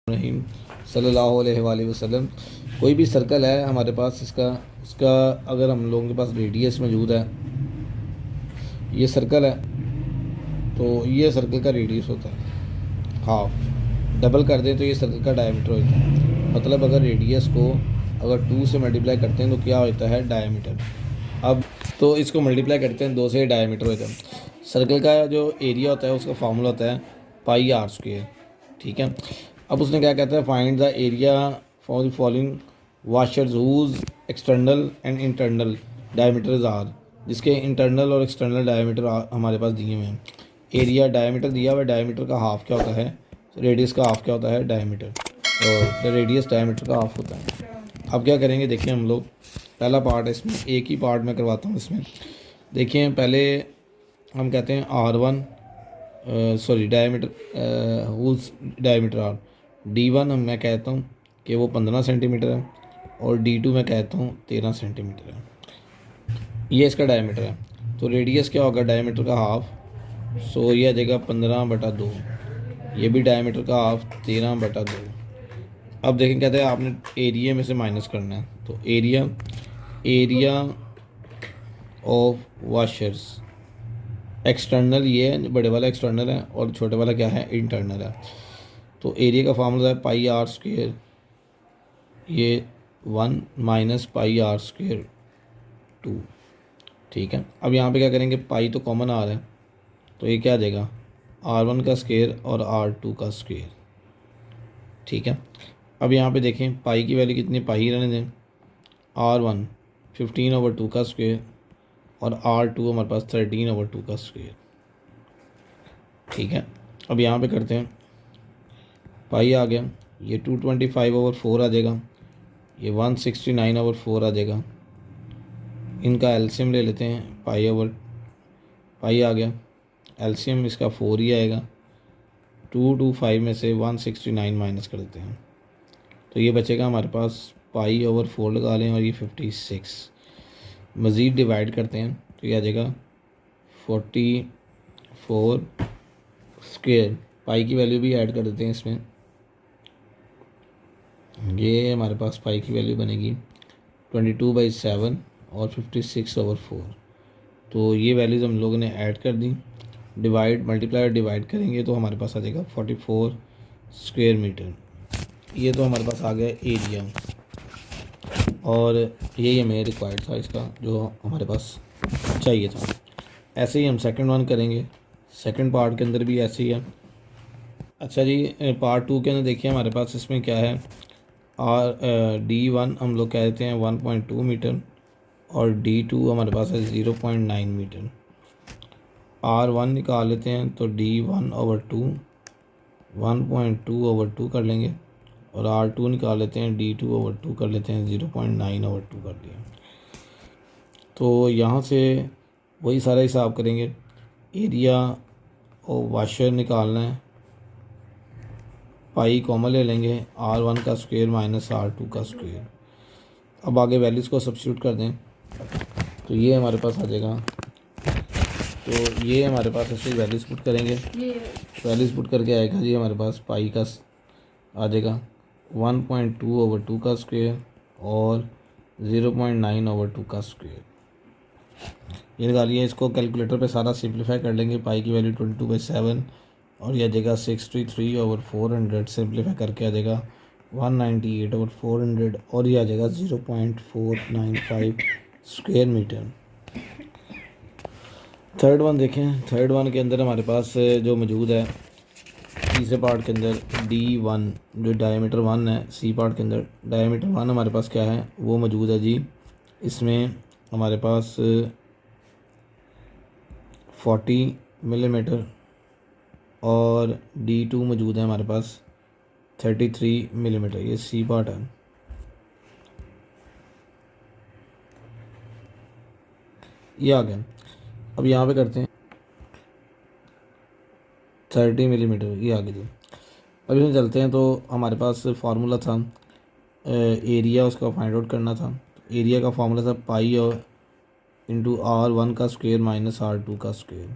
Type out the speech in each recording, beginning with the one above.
रहीम सल्लल्लाहु अलैहि वसल्लम। कोई भी सर्कल है हमारे पास, इसका उसका अगर हम लोगों के पास रेडियस मौजूद है, ये सर्कल है तो ये सर्कल का रेडियस होता है हाफ। डबल कर दें तो ये सर्कल का डायमीटर होता है। मतलब अगर रेडियस को अगर 2 से मल्टीप्लाई करते हैं तो क्या होता है, डायमीटर। अब तो इसको मल्टीप्लाई करते हैं 2 से, डायमीटर होता है। सर्कल का जो एरिया होता है उसका फार्मूला होता है पाई आर स्क्वेयर। ठीक है। अब उसने क्या कहता है, find the area for the following washers whose external and internal diameters are. जिसके इंटरनल और एक्सटर्नल डायमीटर हमारे पास दिए हुए हैं। एरिया डायमीटर दिया हुआ है, डायमीटर का हाफ क्या होता है, रेडियस का हाफ क्या होता है, डायमीटर, और रेडियस डायमीटर का हाफ होता है। अब क्या करेंगे, देखिए हम लोग पहला पार्ट है इसमें, एक ही पार्ट में करवाता हूँ इसमें। देखिए पहले हम कहते हैं R1, sorry diameter, whose diameter are D1 मैं कहता हूँ कि वो 15 सेंटीमीटर है, और D2 मैं कहता हूँ 13 सेंटीमीटर है। ये इसका डायमीटर है। तो रेडियस क्या होगा, डायमीटर का हाफ, सो ये आ जाएगा 15/2। ये भी डायमीटर का हाफ 13/2। अब देखें, कहते हैं आपने एरिया में से माइनस करना है, तो एरिया ऑफ वाशर्स, एक्सटर्नल ये है, बड़े वाला एक्सटर्नल है और छोटे वाला क्या है, इंटरनल है। तो एरिया का फार्मूला है पाई आर स्क्वेयर, ये 1 माइनस पाई आर स्क्वेयर 2। ठीक है। अब यहाँ पे क्या करेंगे, पाई तो कॉमन आ रहा है, तो ये क्या आ जाएगा, R1 का स्क्वेयर और R2 का स्क्वेयर। ठीक है। अब यहाँ पे देखें पाई की वैल्यू कितनी, पाई रहने दें। R1 15/2 का स्क्वेयर और R2 हमारे पास 13/2 का स्क्वेयर। ठीक है। अब यहाँ पे करते हैं, पाई आ गया, ये 225/4 आ जाएगा, ये 169/4 आ जाएगा। इनका एलसीएम ले लेते हैं, पाई आ गया, एलसीएम इसका 4 ही आएगा। 225 में से 169 माइनस कर देते हैं, तो ये बचेगा हमारे पास पाई/4 लगा लें, और ये 56। मज़ीद डिवाइड करते हैं तो ये आ जाएगा 44 स्क्वेयर। पाई की वैल्यू भी ऐड कर देते हैं इसमें, ये हमारे पास पाई की वैल्यू बनेगी 22/7 और 56/4। तो ये वैल्यूज़ हम लोगों ने ऐड कर दी, डिवाइड मल्टीप्लाई और डिवाइड करेंगे तो हमारे पास आ जाएगा 44 स्क्वेयर मीटर। ये तो हमारे पास आ गया एरिया, और यही हमें रिक्वायर्ड था इसका, जो हमारे पास चाहिए था। ऐसे ही हम सेकंड वन करेंगे, सेकंड पार्ट के अंदर भी ऐसे ही है। अच्छा जी, पार्ट 2 के अंदर देखिए हमारे पास इसमें क्या है, D1 हम लोग कह देते हैं 1.2 मीटर, और D2 हमारे पास है 0.9 मीटर। R1 निकाल लेते हैं तो D1/2 1.2/2 कर लेंगे, और R2 निकाल लेते हैं, D2/2 कर लेते हैं, 0.9/2 कर लिया। तो यहाँ से वही सारा हिसाब करेंगे, एरिया और वाशर निकालना है, पाई कॉमन ले लेंगे, R1 का स्क्वायर माइनस R2 का स्क्वायर। अब आगे वैल्यूज़ को सब्स्टिट्यूट कर दें तो ये हमारे पास आ जाएगा। तो ये हमारे पास ऐसे वैल्यूज़ पुट करेंगे, वैल्यूज़ पुट करके आएगा जी हमारे पास पाई का आ जाएगा 1.2/2 का स्क्वायर और 0.9/2 का स्क्वायर। ये निकालिए, इसको कैलकुलेटर पे सारा सिंप्लीफाई कर लेंगे। पाई की वैल्यू 22/7 और यह आ जाएगा 63/400, सिंप्लीफाई करके आ जाएगा 198/400, और ये आ जाएगा 0.495 स्क्वायर मीटर। थर्ड वन देखें, थर्ड वन के अंदर हमारे पास जो मौजूद है, तीसरे पार्ट के अंदर D1 जो डायमीटर 1 है, सी पार्ट के अंदर डायमीटर 1 हमारे पास क्या है, वो मौजूद है जी। इसमें हमारे पास 40 मिलीमीटर, और D2 मौजूद है हमारे पास 33 मिलीमीटर। ये सी पार्ट है। ये आ गया। अब यहाँ पे करते हैं 30 मिलीमीटर, ये आ गया जी। अब इसमें चलते हैं, तो हमारे पास फार्मूला था, एरिया उसका फाइंड आउट करना था। तो एरिया का फार्मूला था पाई और इंटू R1 का स्क्वायर माइनस R2 का स्क्वायर।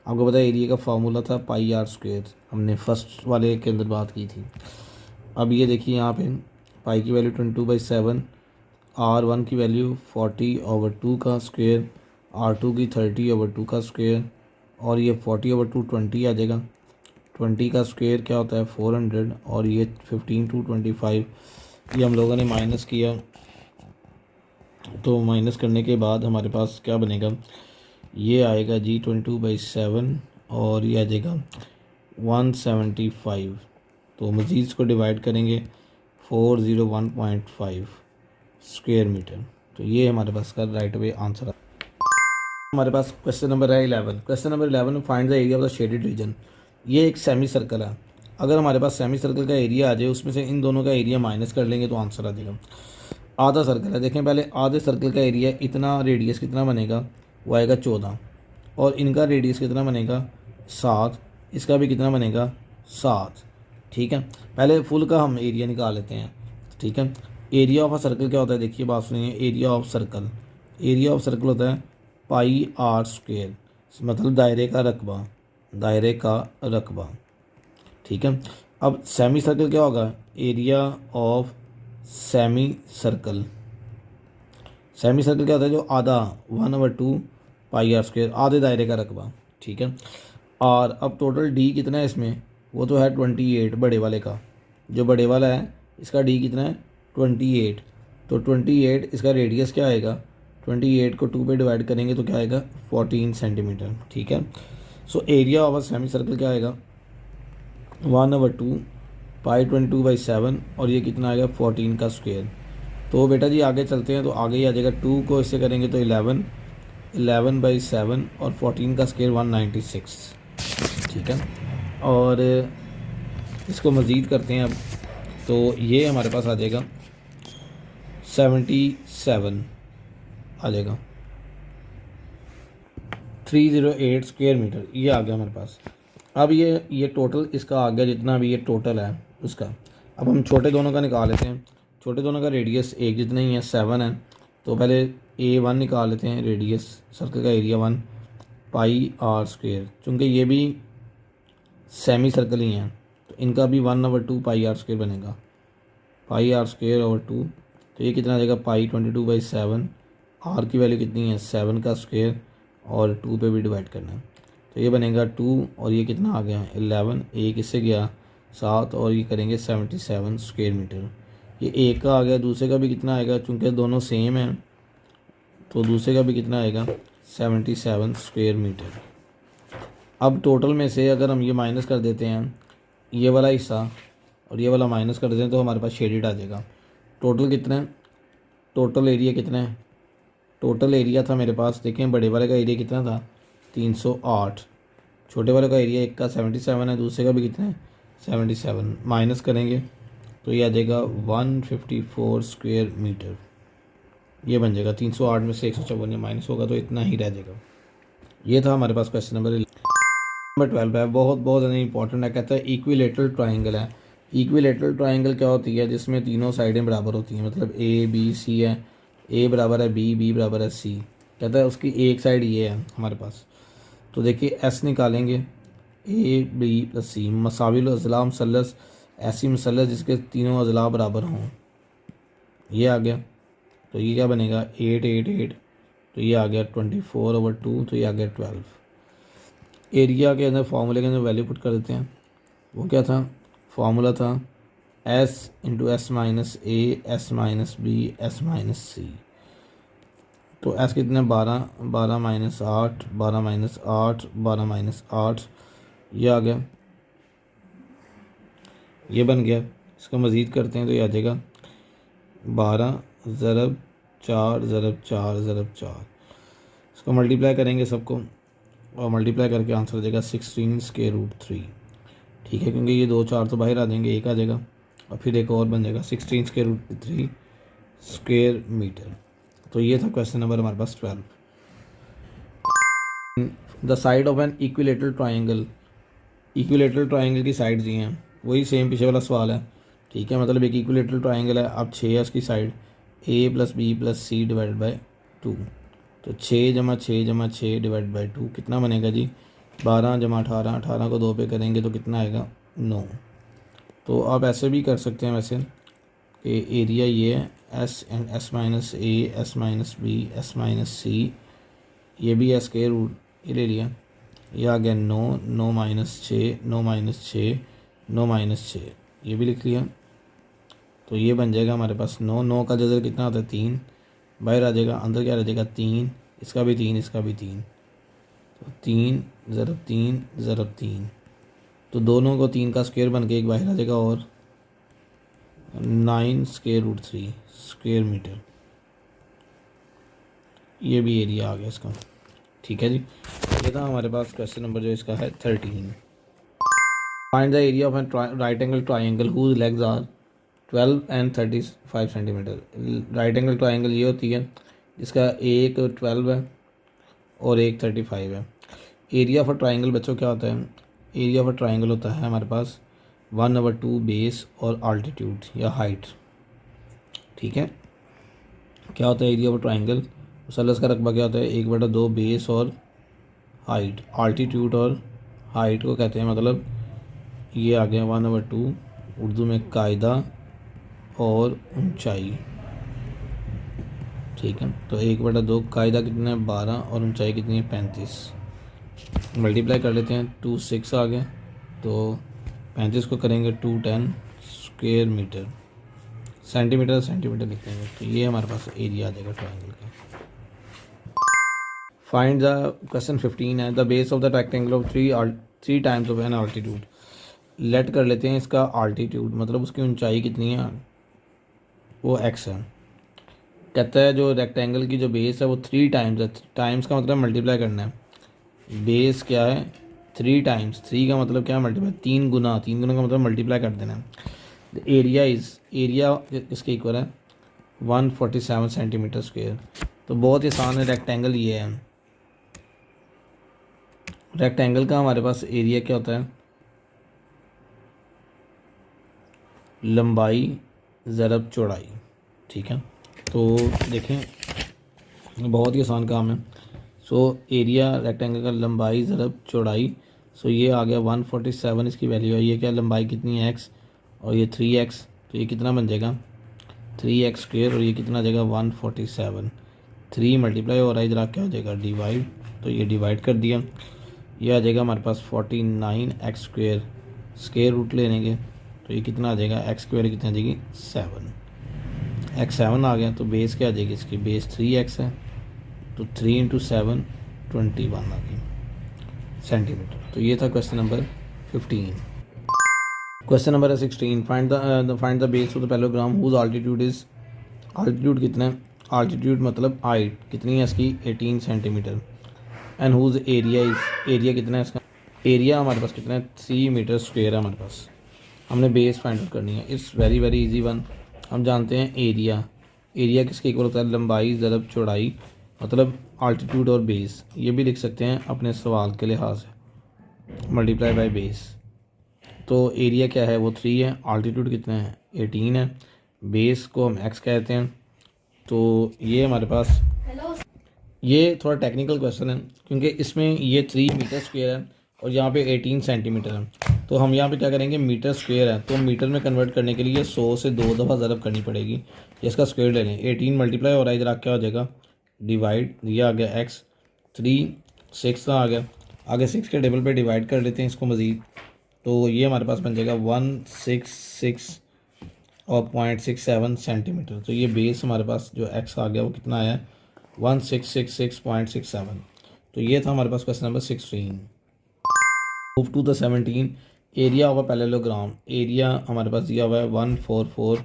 आपको पता है एरिया का फार्मूला था पाई आर स्क्वायर, हमने फर्स्ट वाले के अंदर बात की थी। अब ये देखिए यहाँ पे पाई की वैल्यू 22/7, R1 की वैल्यू 40/2 का स्क्वायर, R2 की 30/2 का स्क्वायर, और ये 40/2 20 आ जाएगा। 20 का स्क्वायर क्या होता है 400, और ये 15/25 ये हम लोगों ने माइनस किया। तो माइनस करने के बाद हमारे पास क्या बनेगा, ये आएगा जी 22/7 और ये आ जाएगा 175। तो मज़ीद इसको डिवाइड करेंगे 401.5 स्क्वायर मीटर। तो ये हमारे पास का राइट वे आंसर है। हमारे पास क्वेश्चन नंबर है 11। क्वेश्चन नंबर 11 में find the area of the shaded region. ये एक सेमी सर्कल है। अगर हमारे पास सेमी सर्कल का एरिया आ जाए, उसमें से इन दोनों का एरिया माइनस कर लेंगे तो आंसर आ जाएगा। आधा सर्कल है, देखें पहले आधे सर्कल का एरिया इतना, रेडियस कितना बनेगा, वो आएगा 14, और इनका रेडियस कितना बनेगा 7, इसका भी कितना बनेगा 7। ठीक है, पहले फुल का हम एरिया निकाल लेते हैं। ठीक है, एरिया ऑफ अ सर्कल क्या होता है, देखिए बात सुनिए। Area of circle, area of circle होता है पाई आर स्क्वेयर, मतलब दायरे का रकबा, दायरे का रकबा। ठीक है, अब सेमी सर्कल क्या होगा, area of semi circle. Semi circle क्या होता है, जो आधा 1/2 पाई आर स्क्वेयर, आधे दायरे का रकबा। ठीक है, और अब टोटल डी कितना है इसमें, वो तो है 28 बड़े वाले का, जो बड़े वाला है इसका डी कितना है 28। तो 28 इसका रेडियस क्या आएगा, 28 को 2 पे डिवाइड करेंगे तो क्या आएगा 14 सेंटीमीटर। ठीक है, so area of a semi circle क्या आएगा 1/2 पाई 22/7, और ये कितना आएगा 14 का स्क्वायर। तो बेटा जी आगे चलते हैं, तो आगे ही आ जाएगा 2 को इससे करेंगे तो 11/7 और 14 का स्क्वायर 196। ठीक है, और इसको मज़ीद करते हैं अब, तो ये हमारे पास आ जाएगा 77 आ जाएगा, 308 स्क्वायर मीटर ये आ गया हमारे पास। अब ये टोटल इसका आ गया, जितना भी ये टोटल है उसका। अब हम छोटे दोनों का निकाल लेते हैं। छोटे दोनों का रेडियस एक जितना ही है 7 है, तो पहले A1 निकाल लेते हैं, रेडियस सर्कल का एरिया 1 पाई आर स्क्वेयर। चूँकि ये भी सेमी सर्कल ही हैं तो इनका भी 1/2 पाई आर स्क्वेयर बनेगा, पाई आर स्क्वेयर ओवर 2। तो ये कितना आ जाएगा पाई 22/7, आर की वैल्यू कितनी है 7 का स्क्वेयर, और 2 पे भी डिवाइड करना है। तो ये बनेगा 2, और ये कितना आ गया 11, एक इससे गया 7, और ये करेंगे 77 स्क्वायर मीटर। ये एक का आ गया, दूसरे का भी कितना आएगा, चूँकि दोनों सेम हैं तो दूसरे का भी कितना आएगा 77 स्क्वायर मीटर। अब टोटल में से अगर हम ये माइनस कर देते हैं, ये वाला हिस्सा और ये वाला माइनस कर देते हैं, तो हमारे पास शेडेड आ जाएगा। टोटल कितना है, टोटल एरिया कितना है, टोटल एरिया था मेरे पास, देखें बड़े वाले का एरिया कितना था 308, छोटे वाले का एरिया एक का 77 है, दूसरे का भी कितना है 77, माइनस करेंगे तो ये आ जाएगा 154 स्क्वायर मीटर। ये बन जाएगा 308 में से 154 माइनस होगा तो इतना ही रह जाएगा। ये था हमारे पास क्वेश्चन नंबर 12 है, बहुत बहुत ज़्यादा इंपॉर्टेंट है। कहता है इक्विलेटरल ट्राइंगल है। इक्विलेटरल ट्राइंगल क्या होती है, जिसमें तीनों साइडें बराबर होती हैं, मतलब ए बी सी है, ए बराबर है बी, बी बराबर है सी। कहता है उसकी एक साइड ये है हमारे पास। तो देखिए एस निकालेंगे, ए बी प्लस सी मसाविल अज़ला मुसल्लस, ऐसी मुसल्लस जिसके तीनों अज़ला बराबर हों, ये आ गया। तो ये क्या बनेगा 8 8 8, तो ये आ गया 24/2, तो ये आ गया 12। एरिया के अंदर फार्मूले के अंदर वैल्यू पुट कर देते हैं। वो क्या था, फार्मूला था s into S minus A, S minus B, S minus C. तो s कितने 12, 12 माइनस 8, 12 माइनस 8, 12 माइनस 8, ये आ गया, ये बन गया। इसको मज़ीद करते हैं तो ये आ जाएगा 12 ज़रब 4 ज़रब 4 ज़रब 4। इसको मल्टीप्लाई करेंगे सबको, और मल्टीप्लाई करके आंसर आ जाएगा 16√3। ठीक है, क्योंकि ये 2 4 तो बाहर आ जाएंगे, एक आ जाएगा, और फिर एक और बन जाएगा 16√3 स्क्वायर मीटर। तो ये था क्वेश्चन नंबर हमारे पास 12। The side of an equilateral triangle, equilateral triangle की साइड दी हैं, वही सेम पीछे वाला सवाल है। ठीक है, मतलब एक इक्विलेटरल ट्राइंगल है, अब 6 है उसकी side, A plus B plus C divide by 2। तो 6 जमा 6 जमा 6 डिवाइड बाई 2 कितना बनेगा जी 12 जमा 18, 18 को 2 पे करेंगे तो कितना आएगा 9। तो आप ऐसे भी कर सकते हैं वैसे कि एरिया ये है S and S minus A, S minus B, S minus C, ये भी है स्क्वायर रूट, ये ले लिया। ये आ गया 9, 9 माइनस 6, 9 माइनस 6, 9 माइनस 6, ये भी लिख लिया। तो ये बन जाएगा हमारे पास 9, 9 का जजर कितना होता है 3, बाहर आ जाएगा, अंदर क्या रह जाएगा 3, इसका भी 3, इसका भी 3, तो 3 ज़रब 3 ज़रब 3, तो दोनों को 3 का स्क्वायर बन के एक बाहर आ जाएगा, और 9 स्क्वायर रूट 3 स्क्वायर मीटर, ये भी एरिया आ गया इसका। ठीक है जी, ये था हमारे पास क्वेश्चन नंबर जो इसका है 13। Find the area of an right angle triangle whose legs are 12 and 35 centimetre. Right angle triangle ये होती है जिसका एक 12 है और एक 35 है। एरिया ऑफ अ ट्राइंगल बच्चों क्या होता है? एरिया ऑफ अ ट्राइंगल होता है हमारे पास 1/2 बेस और आल्टीट्यूड या हाइट। ठीक है, क्या होता है एरिया ऑफ अ ट्राइंगल? मुसल्लस का रकबा क्या होता है? 1/2 बेस और हाइट। आल्टीट्यूड और हाइट को कहते हैं, मतलब ये आ गया 1/2, उर्दू में कायदा और ऊंचाई। ठीक है, तो 1/2 कायदा कितना है 12 और ऊंचाई कितनी है 35। मल्टीप्लाई कर लेते हैं, 2 6 आ गया, तो 35 को करेंगे 210 स्क्वायर मीटर, सेंटीमीटर सेंटीमीटर लिख देंगे, तो ये हमारे पास एरिया आ जाएगा ट्राइंगल का। फाइंड द क्वेश्चन 15 है the base of the rectangle of three times of an altitude. Let कर लेते हैं इसका आल्टीट्यूड, मतलब उसकी ऊंचाई कितनी है, वो x है। कहता है जो रेक्टेंगल की जो बेस है वो 3 टाइम्स है। टाइम्स का मतलब मल्टीप्लाई करना है। बेस क्या है 3 टाइम्स, 3 का मतलब क्या है मल्टीप्लाई, 3 गुना, 3 गुना का मतलब मल्टीप्लाई कर देना है। एरिया एरिया इसके इक्वल है 147 सेंटीमीटर स्क्वायर। तो बहुत ही आसान है, रेक्टेंगल ये है। रेक्टेंगल का हमारे पास एरिया क्या होता है, लंबाई ज़रब चौड़ाई। ठीक है, तो देखें बहुत ही आसान काम है। सो एरिया रेक्टेंगल का लंबाई ज़रब चौड़ाई, सो ये आ गया 147, इसकी वैल्यू है। ये क्या लंबाई कितनी है x, और ये 3x, तो ये कितना बन जाएगा 3x स्क्वायर, और ये कितना आ जाएगा 147। 3 मल्टीप्लाई हो रहा है, इधर क्या हो जाएगा डिवाइड, तो ये डिवाइड कर दिया, ये आ जाएगा हमारे पास 49x स्क्वायर, स्क्वायर रूट ले लेंगे, तो ये कितना आ जाएगा x स्क्वायर कितना आ जाएगी 7, x 7 आ गया। तो बेस क्या आ जाएगी इसकी, बेस 3x है, तो 3 इंटू 7 21 आ गई सेंटीमीटर। तो ये था क्वेश्चन नंबर 15। क्वेश्चन नंबर है 16, find the base of the parallelogram whose altitude is, altitude कितना है, आल्टीट्यूड मतलब हाइट कितनी है इसकी 18 centimetre, and whose area is, area कितना है इसका, एरिया हमारे पास कितना है 3 मीटर स्क्वायर है हमारे पास। हमने बेस फाइंड आउट करनी है। It's very very easy one. हम जानते हैं एरिया, एरिया किसके इक्वल होता है, लंबाई ज़रब चौड़ाई, मतलब आल्टीट्यूड और बेस। ये भी लिख सकते हैं अपने सवाल के लिहाज से, मल्टीप्लाई बाय बेस। तो एरिया क्या है वो 3 है, आल्टीट्यूड कितना है 18 है, बेस को हम x कहते हैं। तो ये हमारे पास, ये थोड़ा टेक्निकल क्वेश्चन है क्योंकि इसमें ये 3 मीटर स्क्वायर है और यहाँ पे 18 सेंटीमीटर है। तो हम यहाँ पे क्या करेंगे, मीटर स्क्वायर है तो मीटर में कन्वर्ट करने के लिए 100 से 2 दफ़ा ज़रब करनी पड़ेगी। इसका स्क्वायर ले लें, 18 मल्टीप्लाई हो रहा है, इधर क्या हो जाएगा डिवाइड, ये आ गया x, 3 6 आ गया, आगे 6 के टेबल पे डिवाइड कर लेते हैं इसको मज़ीद, तो ये हमारे पास बन जाएगा 166 और 0.67 सेंटीमीटर। तो ये बेस हमारे पास जो x आ गया वो कितना आया 1666.67। तो ये था हमारे पास question number 16। Move to the 17, area of a parallelogram. Area हमारे पास दिया हुआ है 144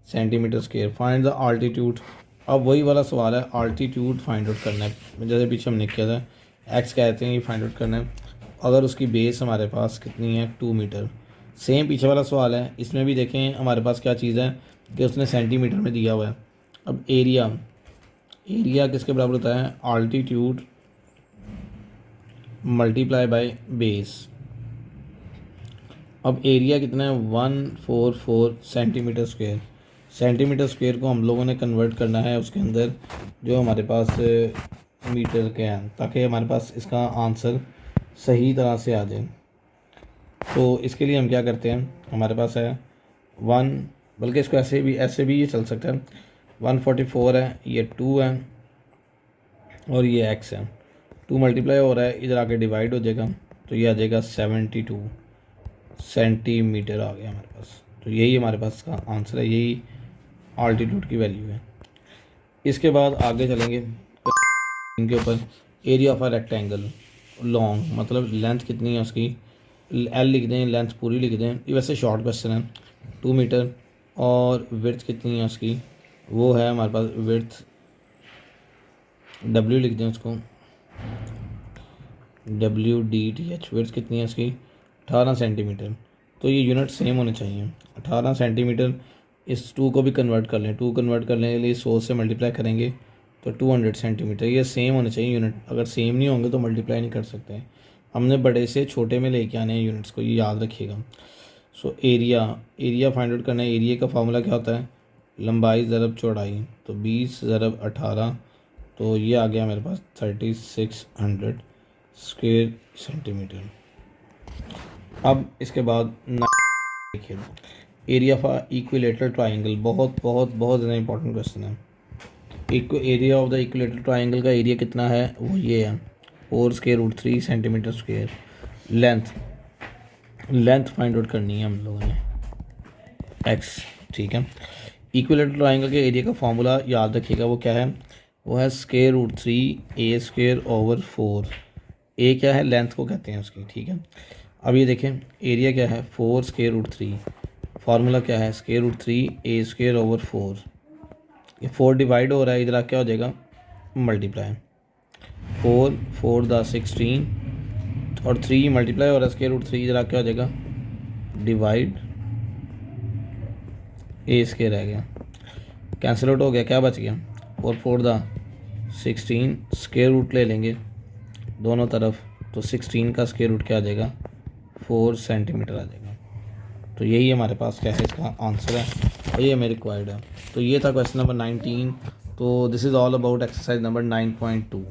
centimetre square. Find the altitude. अब वही वाला सवाल है, आल्टीट्यूड फाइंड आउट करना है, जैसे पीछे हमने किया था, एक्स कहते हैं ये फाइंड आउट करना है। अगर उसकी बेस हमारे पास कितनी है 2 मीटर। सेम पीछे वाला सवाल है, इसमें भी देखें हमारे पास क्या चीज़ है कि उसने सेंटीमीटर में दिया हुआ है। अब एरिया, एरिया किसके बराबर होता है, आल्टीट्यूड मल्टीप्लाई बाय बेस। अब एरिया कितना है 144 सेंटीमीटर स्क्वायर। सेंटीमीटर स्क्वायर को हम लोगों ने कन्वर्ट करना है उसके अंदर जो हमारे पास मीटर के हैं, ताकि हमारे पास इसका आंसर सही तरह से आ जाए। तो इसके लिए हम क्या करते हैं, हमारे पास है 1, बल्कि इसको ऐसे भी ये चल सकता है। 144 है, ये 2 है और ये x है। 2 मल्टीप्लाई हो रहा है, इधर आके डिवाइड हो जाएगा, तो ये आ जाएगा 72 सेंटीमीटर आ गया हमारे पास। तो यही हमारे पास का आंसर है, यही आल्टीट्यूड की वैल्यू है। इसके बाद आगे चलेंगे इनके ऊपर। Area of a rectangle long, मतलब लेंथ कितनी है उसकी, एल लिख दें, लेंथ पूरी लिख दें, ये वैसे शॉर्ट क्वेश्चन है। 2 मीटर और विड्थ कितनी है उसकी, वो है हमारे पास विड्थ, डब्ल्यू लिख दें उसको, WDTH। विड्थ कितनी है उसकी 18 सेंटीमीटर। तो ये यूनिट सेम होने चाहिए, 18 सेंटीमीटर। इस 2 को भी कन्वर्ट कर लें, 2 कन्वर्ट करने के लिए 100 से मल्टीप्लाई करेंगे तो 200 सेंटीमीटर। ये सेम होने चाहिए यूनिट, अगर सेम नहीं होंगे तो मल्टीप्लाई नहीं कर सकते। हमने बड़े से छोटे में लेके आने हैं यूनिट्स को, ये याद रखिएगा। सो एरिया फाइंड आउट करना है। एरिया का फार्मूला क्या होता है, लंबाई ज़रब चौड़ाई, तो 20 ज़रब 18, तो ये आ गया मेरे पास 3600 स्क्वायर सेंटीमीटर। अब इसके बाद देखिए, एरिया ऑफ इक्विलेटरल ट्राइंगल, बहुत बहुत बहुत ज़्यादा इंपॉर्टेंट क्वेश्चन है। Area of the equilateral triangle का एरिया कितना है, वो ये है 4 square root 3 centimetre square. Length find out करनी है हम लोगों ने, x, ठीक है। इक्विलेटरल ट्राइंगल के एरिया का फॉर्मूला याद रखिएगा, वो क्या है, वो है square root 3 a square over 4। A क्या है, लेंथ को कहते हैं उसकी, ठीक है। अब ये देखें एरिया क्या है, 4 स्क्वायर रूट 3, फार्मूला क्या है, square root 3 a square over 4। ये 4 डिवाइड हो रहा है, इधर क्या हो जाएगा मल्टीप्लाई, 4 द 16 और 3 मल्टीप्लाई हो रहा है स्क्वायर रूट 3, इधर क्या हो जाएगा डिवाइड, ए स्क्वायर रह गया, कैंसिल आउट हो गया, क्या बच गया, और 4 द 16 स्क्वायर रूट ले लेंगे दोनों तरफ, तो 16 का स्क्वायर रूट क्या आ जाएगा 4 सेंटीमीटर आ जाएगा। तो यही हमारे पास क्या है, इसका आंसर है और ये हमें रिक्वायर्ड है। तो ये था क्वेश्चन नंबर 19। तो this is all about exercise number 9.2।